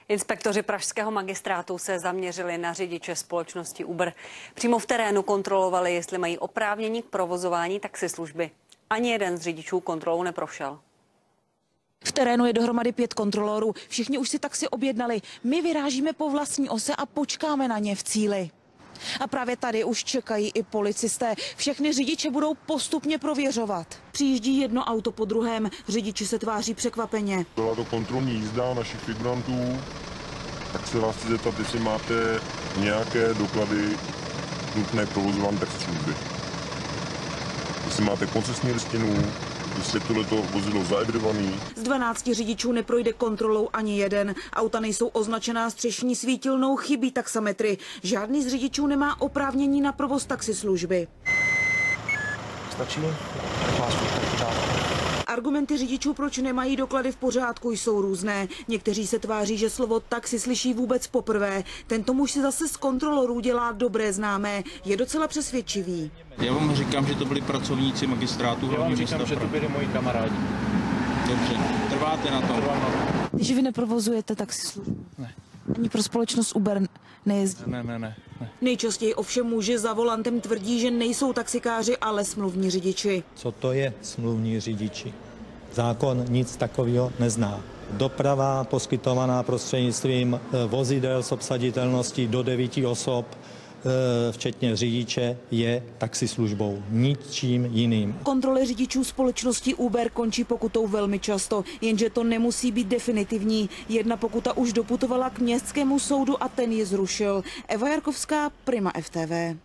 Inspektoři pražského magistrátu se zaměřili na řidiče společnosti Uber. Přímo v terénu kontrolovali, jestli mají oprávnění k provozování taxislužby. Ani jeden z řidičů kontrolou neprošel. V terénu je dohromady 5 kontrolorů. Všichni už si taxi objednali. My vyrážíme po vlastní ose a počkáme na ně v cíli. A právě tady už čekají i policisté. Všechny řidiče budou postupně prověřovat. Přijíždí jedno auto po druhém. Řidiči se tváří překvapeně. Byla to kontrolní jízda našich figurantů. Tak se vás chci zeptat, jestli máte nějaké doklady nutné k provozování taxislužby. Jestli máte koncesní listinu, jestli je tohleto vozidlo zaevidovaný. Z 12 řidičů neprojde kontrolou ani jeden. Auta nejsou označená střešní svítilnou, chybí taxametry. Žádný z řidičů nemá oprávnění na provoz taxislužby. Stačí? Argumenty řidičů, proč nemají doklady v pořádku, jsou různé. Někteří se tváří, že slovo taxi slyší vůbec poprvé. Tento muž si zase z kontrolorů dělá dobré známé. Je docela přesvědčivý. Já vám říkám, že to byli pracovníci magistrátu. Já vám říkám, že to byli moji kamarádi. Dobře, trváte na tom? Když vy neprovozujete taxislužbu? Ne. Ani pro společnost Uber nejezdí? Ne. Nejčastěji ovšem muži za volantem tvrdí, že nejsou taxikáři, ale smluvní řidiči. Co to je smluvní řidiči? Zákon nic takového nezná. Doprava poskytovaná prostřednictvím vozidel s obsaditelností do 9 osob, včetně řidiče, je taxislužbou, ničím jiným. Kontroly řidičů společnosti Uber končí pokutou velmi často, jenže to nemusí být definitivní. Jedna pokuta už doputovala k městskému soudu a ten ji zrušil. Eva Jarkovská, Prima FTV.